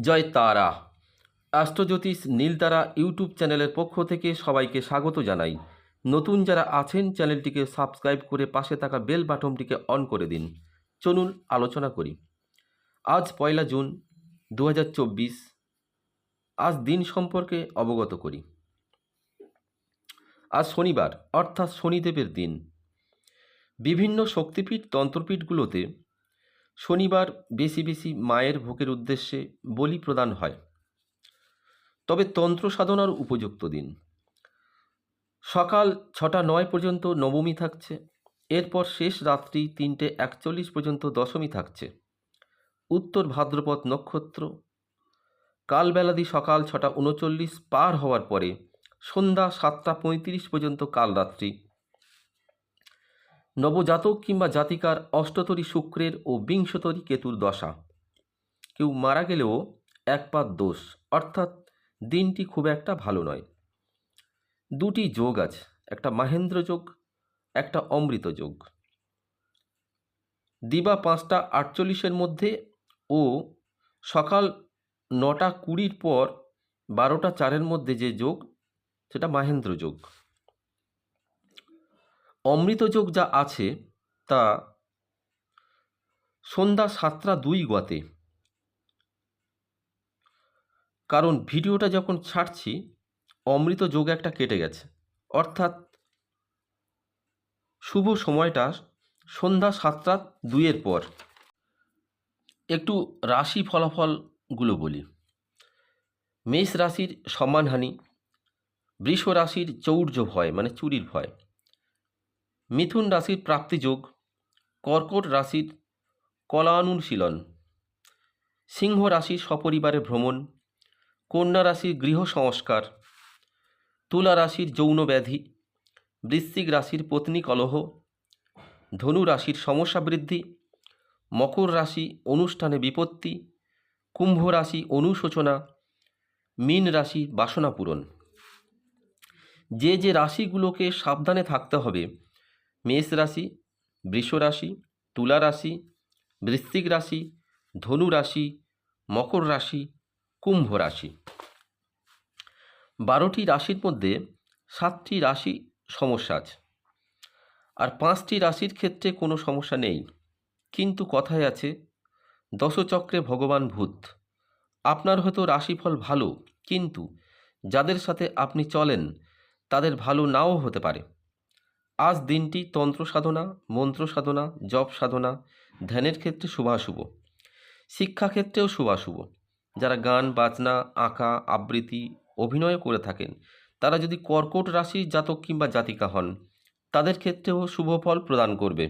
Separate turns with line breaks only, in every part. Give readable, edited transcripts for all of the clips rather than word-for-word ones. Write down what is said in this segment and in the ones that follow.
জয় তারা। অ্যাস্ট্রোজ্যোতিষ নীলতারা ইউটিউব চ্যানেলের পক্ষ থেকে সবাইকে স্বাগত জানাই। নতুন যারা আছেন চ্যানেলটিকে সাবস্ক্রাইব করে পাশে থাকা বেল বাটনটিকে অন করে দিন। চলুন আলোচনা করি। আজ 1 জুন 2024। আজ দিন সম্পর্কে অবগত করি। আজ শনিবার, অর্থাৎ শনিদেবের দিন। বিভিন্ন শক্তিপীঠ তন্ত্রপীঠগুলোতে শনিবার বেশি বেশি মায়ের ভোগের উদ্দেশ্যে বলি প্রদান হয়। তবে তন্ত্র সাধনার উপযুক্ত দিন সকাল 6টা 9 পর্যন্ত নবমী থাকছে। এরপর শেষ রাত্রি 3টে 41 পর্যন্ত দশমী থাকছে। উত্তর ভাদ্রপদ নক্ষত্র। কালবেলাদি সকাল 6টা 39 পার হওয়ার পরে সন্ধ্যা 7টা 35 পর্যন্ত কালরাত্রি। নবজাতক কিংবা জাতিকার অষ্টতরী শুক্রের ও বিংশতরী কেতুর দশা। কেউ মারা গেলেও একপাত দোষ, অর্থাৎ দিনটি খুব একটা ভালো নয়। দুটি যোগ আছে, একটা মাহেন্দ্র যোগ, একটা অমৃত যোগ। দিবা 5টা 48 মধ্যে ও সকাল 9টা 20 পর 12টা 4 মধ্যে যে যোগ, সেটা মাহেন্দ্র যোগ। অমৃত যোগ যা আছে তা সন্ধ্যা 7টা 2 গতে। কারণ ভিডিওটা যখন ছাড়ছি অমৃত যোগ একটা কেটে গেছে, অর্থাৎ শুভ সময়টা সন্ধ্যা 7টা 2 পর। একটু রাশি ফলাফলগুলো বলি। মেষ রাশির সম্মানহানি, বৃষ রাশির চৌর্য ভয় মানে চুরির ভয়, মিথুন রাশির প্রাপ্তিযোগ, কর্কট রাশির কলানুশীলন, সিংহ রাশির সপরিবারে ভ্রমণ, কন্যা রাশির গৃহ সংস্কার, তুলা রাশির যৌন ব্যাধি, বৃশ্চিক রাশির পত্নী কলহ, ধনু রাশির সমস্যা বৃদ্ধি, মকর রাশি অনুষ্ঠানে বিপত্তি, কুম্ভ রাশি অনুশোচনা, মীন রাশি বাসনা পূরণ। যে যে রাশিগুলোকে সাবধানে থাকতে হবে: মেষ রাশি, বৃষ রাশি, তুলা রাশি, বৃশ্চিক রাশি, ধনু রাশি, মকর রাশি, কুম্ভ রাশি। 12টি রাশির মধ্যে 7টি রাশি সমস্যা আছে, আর 5টি রাশির ক্ষেত্রে কোনো সমস্যা নেই। কিন্তু কথায় আছে, দশচক্রে ভগবান ভূত। আপনার হয়তো রাশিফল ভালো, কিন্তু যাদের সাথে আপনি চলেন তাদের ভালো নাও হতে পারে। আজ দিনটি তন্ত্র সাধনা, মন্ত্র সাধনা, জপ সাধনা, ধ্যানের ক্ষেত্রে শুভাশুভ, শিক্ষাক্ষেত্রেও শুভাশুভ। যারা গান বাজনা, আঁকা, আবৃত্তি, অভিনয় করে থাকেন, তারা যদি কর্কট রাশির জাতক কিংবা জাতিকা হন, তাদের ক্ষেত্রেও শুভ ফল প্রদান করবে।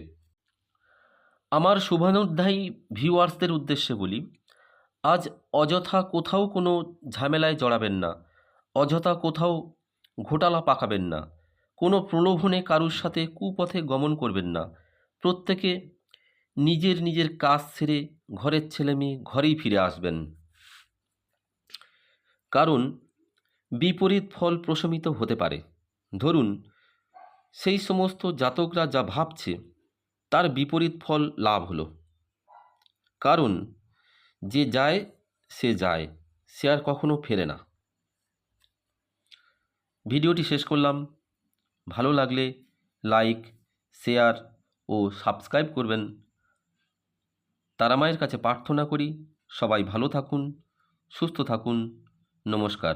আমার শুভানুধ্যায়ী ভিউয়ার্সদের উদ্দেশ্যে বলি, আজ অযথা কোথাও কোনো ঝামেলায় জড়াবেন না, অযথা কোথাও ঘোটালা পাকাবেন না, কোনো প্রলোভনে কারুর সাথে কুপথে গমন করবেন না। প্রত্যেকে নিজের নিজের কাজ ছেড়ে ঘরের ছেলে মেয়ে ঘরেই ফিরে আসবেন। কারণ বিপরীত ফল প্রশমিত হতে পারে। ধরুন, সেই সমস্ত জাতকরা যা ভাবছে তার বিপরীত ফল লাভ হলো। কারণ যে যায় সে যায়, সে আর কখনো ফেরে না। ভিডিওটি শেষ করলাম। ভালো লাগলে লাইক, শেয়ার ও সাবস্ক্রাইব করবেন। তারামায়ের কাছে প্রার্থনা করি সবাই ভালো থাকুন, সুস্থ থাকুন। নমস্কার।